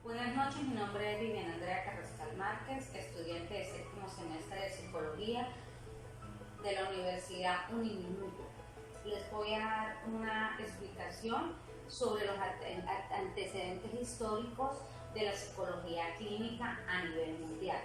Buenas noches, mi nombre es Viviana Andrea Carrascal Márquez, estudiante de séptimo semestre de Psicología de la Universidad Uniminuto. Les voy a dar una explicación sobre los antecedentes históricos de la psicología clínica a nivel mundial.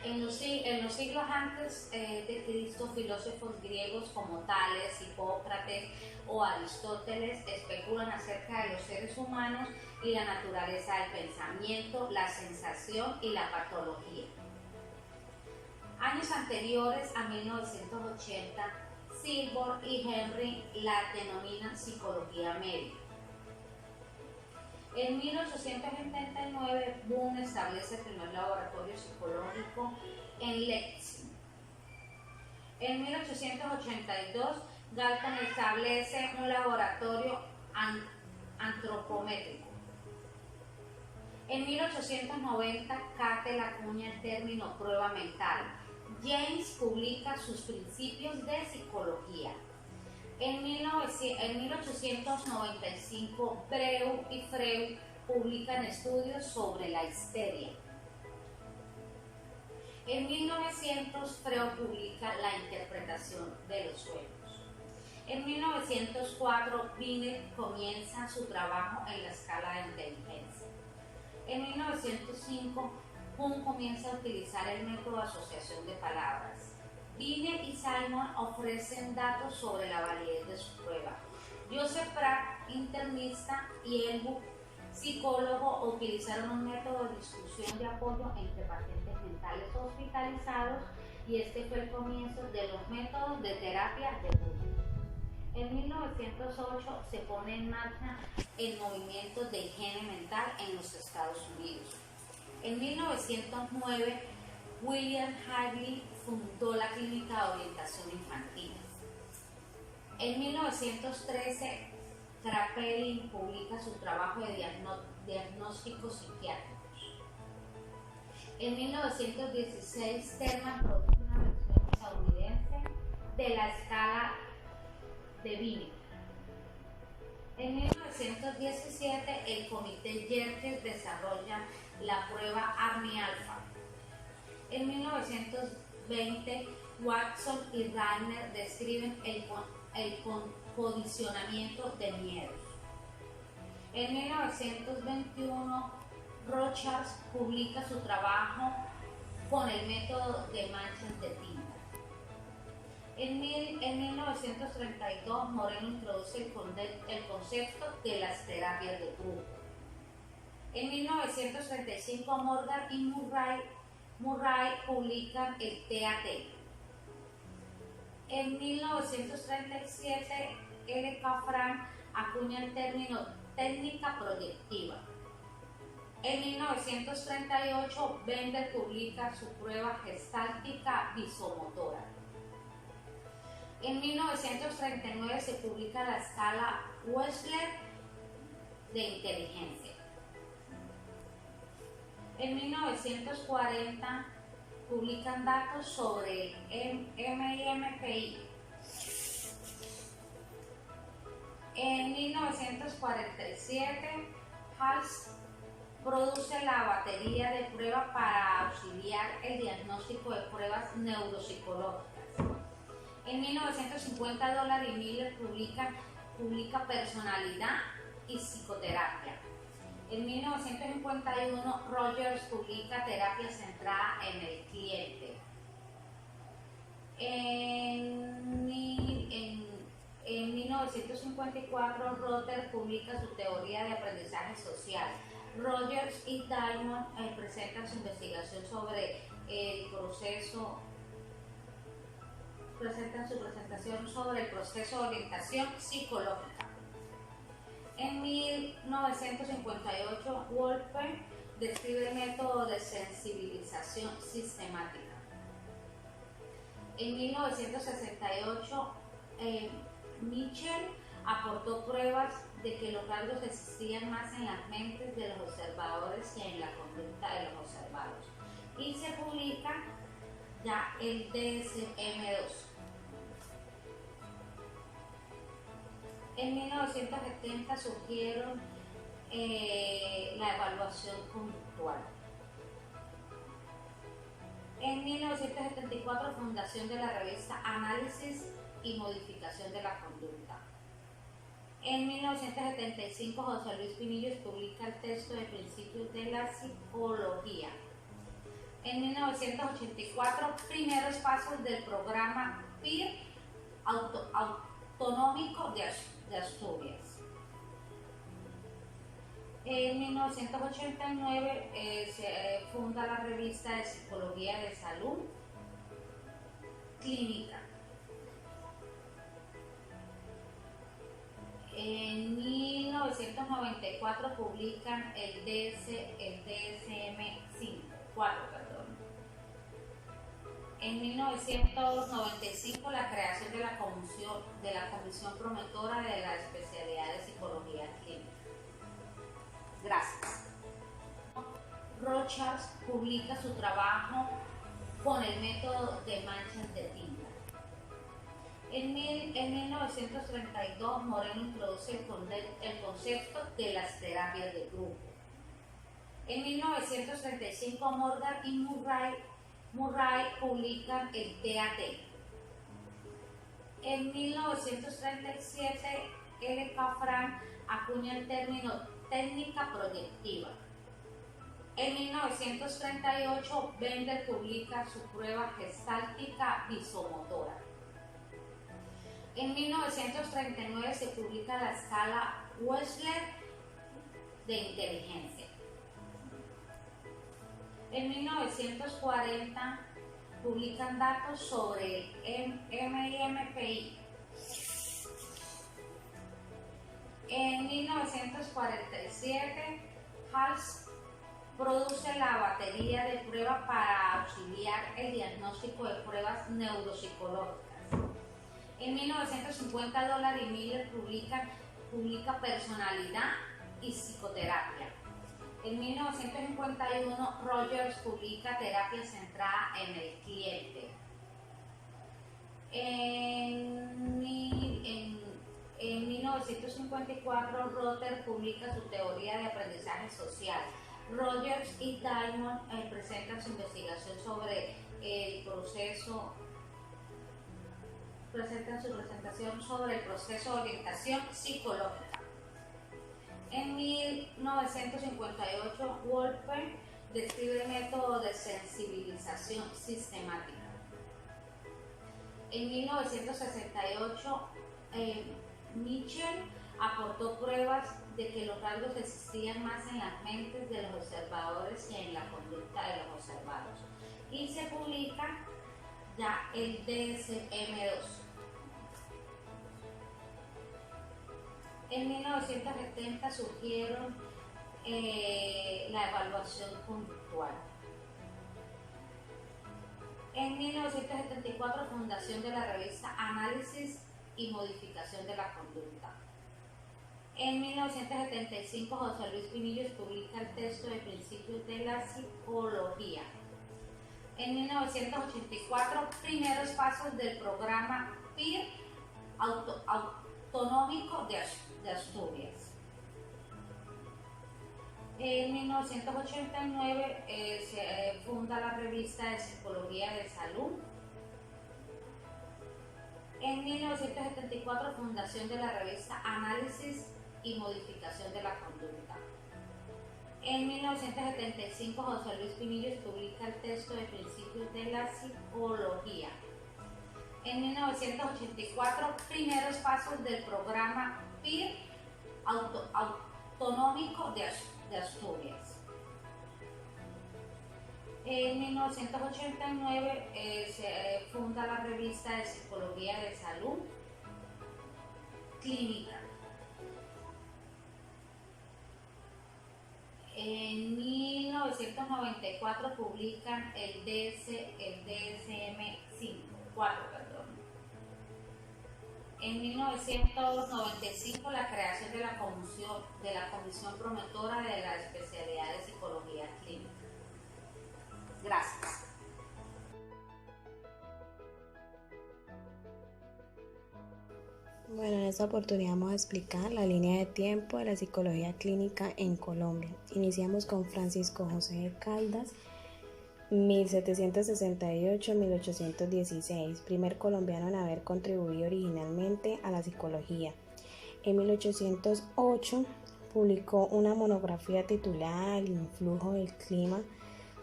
En los siglos antes de Cristo, filósofos griegos como Tales, Hipócrates o Aristóteles especulan acerca de los seres humanos y la naturaleza del pensamiento, la sensación y la patología. Años anteriores a 1980, Silborn y Henry la denominan psicología médica. En 1879, Boone establece el primer laboratorio psicológico en Leipzig. En 1882, Galton establece un laboratorio antropométrico. En 1890, Cattell acuña el término prueba mental. James publica sus principios de psicología. En 1895, Breuer y Freud publican estudios sobre la histeria. En 1900, Freud publica la interpretación de los sueños. En 1904, Binet comienza su trabajo en la escala de inteligencia. En 1905, Kuhn comienza a utilizar el método de asociación de palabras. Binet y Simon ofrecen datos sobre la validez de su prueba. Joseph Pratt, internista, y Elwood, psicólogo, utilizaron un método de discusión de apoyo entre pacientes mentales hospitalizados, y este fue el comienzo de los métodos de terapia de Bull. En 1908 se pone en marcha el movimiento de higiene mental en los Estados Unidos. En 1909, William Hadley fundó la Clínica de Orientación Infantil. En 1913, Kraepelin publica su trabajo de diagnósticos psiquiátricos. En 1916, Terman produce una versión estadounidense de la escala de Binet. En 1917, el Comité Yerkes desarrolla la prueba Army-Alpha. En 1920, Watson y Radner describen el condicionamiento de miedos. En 1921, Rorschach publica su trabajo con el método de manchas de tinta. En 1932, Moreno introduce el concepto de las terapias de grupo. En 1935, Morgan y Murray publican el TAT. En 1937, L.K. Frank acuña el término técnica proyectiva. En 1938, Bender publica su prueba gestáltica visomotora. En 1939 se publica la escala Wechsler de inteligencia. En 1940 publican datos sobre el MIMPI. En 1947, Hals produce la batería de pruebas para auxiliar el diagnóstico de pruebas neuropsicológicas. En 1950, Dollar y Miller publica personalidad y psicoterapia. En 1951, Rogers publica terapia centrada en el cliente. En 1954, Rotter publica su teoría de aprendizaje social. Rogers y Diamond presentan su investigación sobre el proceso. Presentan su presentación sobre el proceso de orientación psicológica. En 1958, Wolper describe el método de sensibilización sistemática. En 1968, Mitchell aportó pruebas de que los rasgos existían más en las mentes de los observadores que en la conducta de los observados. Y se publica ya el DSM-2. En 1970 surgieron la evaluación conductual. En 1974, fundación de la revista Análisis y Modificación de la Conducta. En 1975, José Luis Pinillos publica el texto de Principios de la Psicología. En 1984, primeros pasos del programa PIR autonómico de Asturias. En 1989 se funda la revista de Psicología de Salud Clínica. En 1994 publican el DSM-4. En 1995 la creación de la Comisión Promotora de la Especialidad de Psicología Clínica. Gracias. Rorschach publica su trabajo con el método de manchas de tinta. En 1932 Moreno introduce el concepto de las terapias de grupo. En 1935 Morgan y Murray publican el TAT. En 1937 L.K. Frank acuña el término técnica proyectiva. En 1938 Bender publica su prueba gestáltica visomotora. En 1939 se publica la escala Wechsler de inteligencia. En 1940 publican datos sobre el MIMPI. En 1947 Hals produce la batería de pruebas para auxiliar el diagnóstico de pruebas neuropsicológicas. En 1950 Dollar y Miller publica personalidad y psicoterapia. En 1951 Rogers publica terapia centrada en el cliente. En 1954 Rotter publica su teoría de aprendizaje social. Rogers y Diamond presentan su investigación sobre el proceso. Presentan su presentación sobre el proceso de orientación psicológica. En 1958, Wolper describe el método de sensibilización sistemática. En 1968, Mitchell aportó pruebas de que los rasgos existían más en las mentes de los observadores que en la conducta de los observados. Y se publica ya el DSM-2. En 1970 surgieron la evaluación conductual. En 1974, fundación de la revista Análisis y Modificación de la Conducta. En 1975, José Luis Pinillos publica el texto de Principios de la Psicología. En 1984, primeros pasos del programa PIR autonómico de Asturias. En 1989 se funda la revista de Psicología de Salud. En 1974, fundación de la revista Análisis y Modificación de la Conducta. En 1975, José Luis Pinillos publica el texto de Principios de la Psicología. En 1984, primeros pasos del programa PIR autonómico de Asturias. En 1989 se funda la revista de Psicología de Salud Clínica. En 1994 publican el DSM-4. En 1995 la creación de la Comisión Promotora de la Especialidad de Psicología Clínica. Gracias. Bueno, en esta oportunidad vamos a explicar la línea de tiempo de la psicología clínica en Colombia. Iniciamos con Francisco José de Caldas, 1768-1816, primer colombiano en haber contribuido originalmente a la psicología. En 1808 publicó una monografía titulada El influjo del clima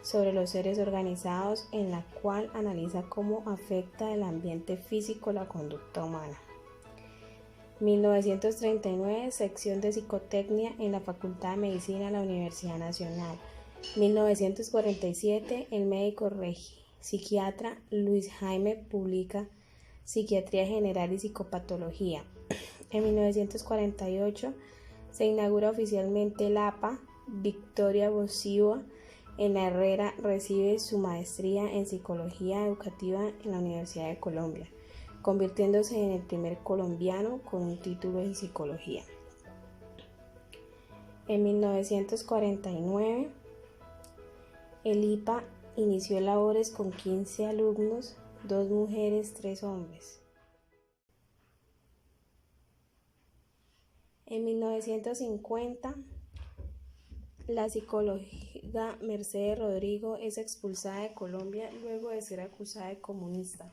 sobre los seres organizados, en la cual analiza cómo afecta el ambiente físico la conducta humana. 1939, sección de psicotecnia en la Facultad de Medicina de la Universidad Nacional. 1947, el médico psiquiatra Luis Jaime publica Psiquiatría General y Psicopatología. En 1948, se inaugura oficialmente el APA. Victoria Bosío en la Herrera recibe su maestría en Psicología Educativa en la Universidad de Colombia, convirtiéndose en el primer colombiano con un título en psicología. En 1949, el IPA inició labores con 15 alumnos, 2 mujeres, 3 hombres. En 1950, la psicóloga Mercedes Rodrigo es expulsada de Colombia luego de ser acusada de comunista.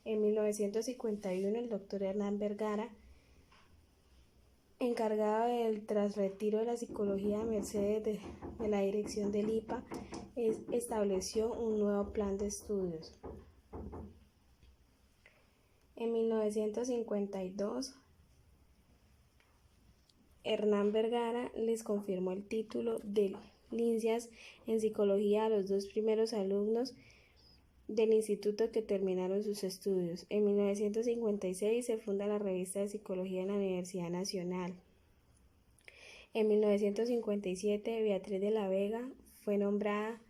En 1951, el doctor Hernán Vergara, encargado del trasretiro de la psicología de Mercedes de la dirección del IPA, estableció un nuevo plan de estudios. En 1952, Hernán Vergara les confirmó el título de licencias en psicología a los 2 primeros alumnos del instituto que terminaron sus estudios. En 1956 se funda la revista de psicología en la Universidad Nacional. En 1957, Beatriz de la Vega fue nombrada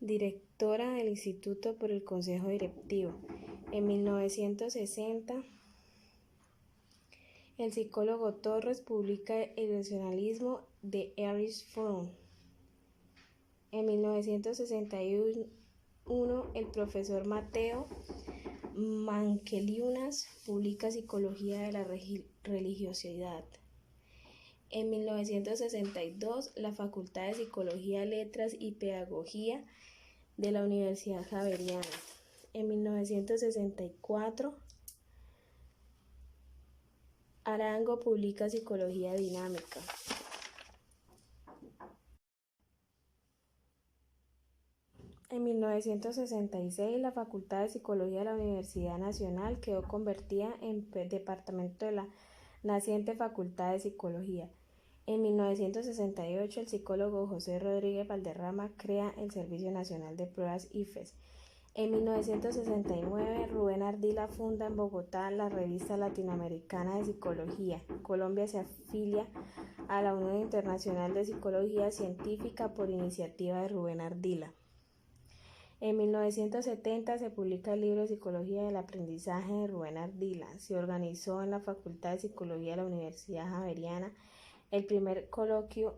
directora del instituto por el consejo directivo. En 1960, el psicólogo Torres publica El racionalismo de Erich Fromm. En 1961, el profesor Mateo Manqueliunas publica Psicología de la religiosidad. En 1962, la Facultad de Psicología, Letras y Pedagogía de la Universidad Javeriana. En 1964, Arango publica Psicología Dinámica. En 1966, la Facultad de Psicología de la Universidad Nacional quedó convertida en departamento de la naciente Facultad de Psicología. En 1968, el psicólogo José Rodríguez Valderrama crea el Servicio Nacional de Pruebas IFES. En 1969, Rubén Ardila funda en Bogotá la Revista Latinoamericana de Psicología. Colombia se afilia a la Unión Internacional de Psicología Científica por iniciativa de Rubén Ardila. En 1970 se publica el libro Psicología del Aprendizaje de Rubén Ardila. Se organizó en la Facultad de Psicología de la Universidad Javeriana el primer coloquio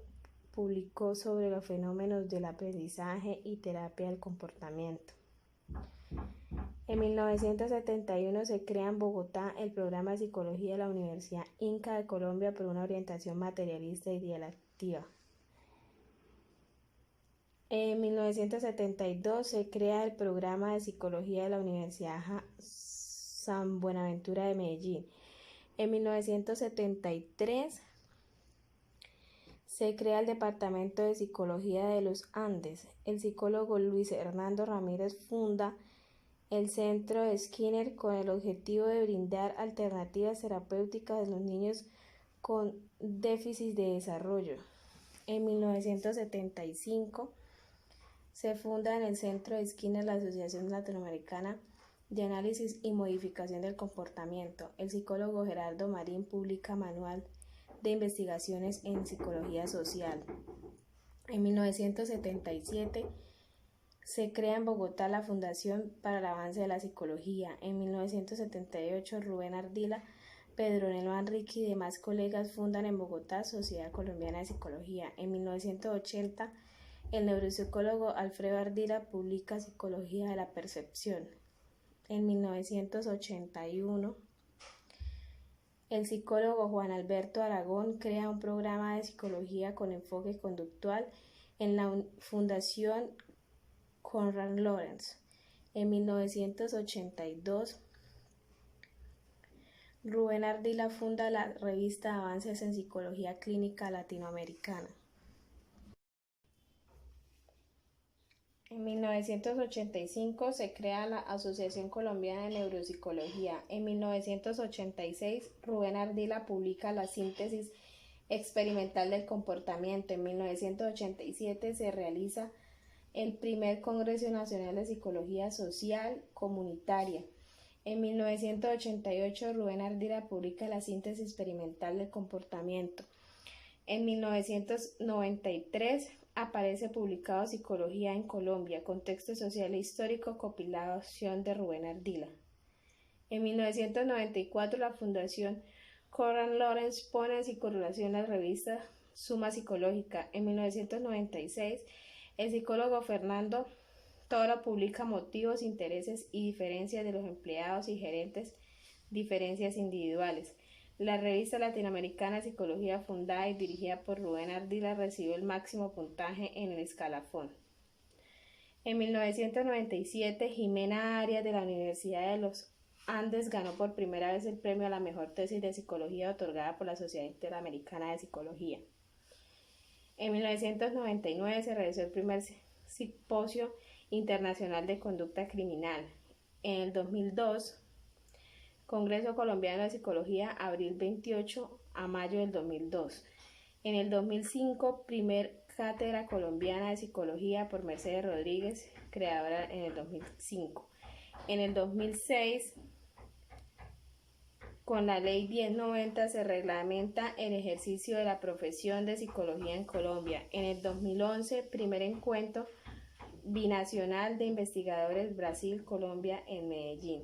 publicó sobre los fenómenos del aprendizaje y terapia del comportamiento. En 1971 se crea en Bogotá el programa de psicología de la Universidad Inca de Colombia por una orientación materialista y dialéctica. En 1972 se crea el programa de psicología de la Universidad San Buenaventura de Medellín. En 1973 se crea el Departamento de Psicología de los Andes. El psicólogo Luis Hernando Ramírez funda el Centro de Skinner con el objetivo de brindar alternativas terapéuticas a los niños con déficit de desarrollo. En 1975 se funda en el Centro de Skinner la Asociación Latinoamericana de Análisis y Modificación del Comportamiento. El psicólogo Gerardo Marín publica Manual de Investigaciones en Psicología Social. En 1977 se crea en Bogotá la Fundación para el Avance de la Psicología. En 1978 Rubén Ardila, Pedronel Manrique y demás colegas fundan en Bogotá Sociedad Colombiana de Psicología. En 1980 el neuropsicólogo Alfredo Ardila publica Psicología de la Percepción. En 1981 El psicólogo Juan Alberto Aragón crea un programa de psicología con enfoque conductual en la Fundación Konrad Lorenz. En 1982, Rubén Ardila funda la revista Avances en Psicología Clínica Latinoamericana. En 1985 se crea la Asociación Colombiana de Neuropsicología. En 1986, Rubén Ardila publica La síntesis experimental del comportamiento. En 1987 se realiza el primer Congreso Nacional de Psicología Social Comunitaria. En 1988, Rubén Ardila publica La síntesis experimental del comportamiento. En 1993 aparece publicado Psicología en Colombia, contexto social e histórico, compilación de Rubén Ardila. En 1994 la Fundación Konrad Lorenz pone en circulación la revista Suma Psicológica. En 1996 el psicólogo Fernando Toro publica Motivos, intereses y diferencias de los empleados y gerentes, diferencias individuales. La revista latinoamericana de psicología, fundada y dirigida por Rubén Ardila, recibió el máximo puntaje en el escalafón. En 1997, Jimena Arias de la Universidad de los Andes ganó por primera vez el premio a la mejor tesis de psicología otorgada por la Sociedad Interamericana de Psicología. En 1999 se realizó el primer simposio internacional de conducta criminal. En el 2002, Congreso Colombiano de Psicología, abril 28 a mayo del 2002. En el 2005, primer Cátedra Colombiana de Psicología por Mercedes Rodríguez, creadora en el 2005. En el 2006, con la Ley 1090 se reglamenta el ejercicio de la profesión de psicología en Colombia. En el 2011, primer encuentro binacional de investigadores Brasil-Colombia en Medellín.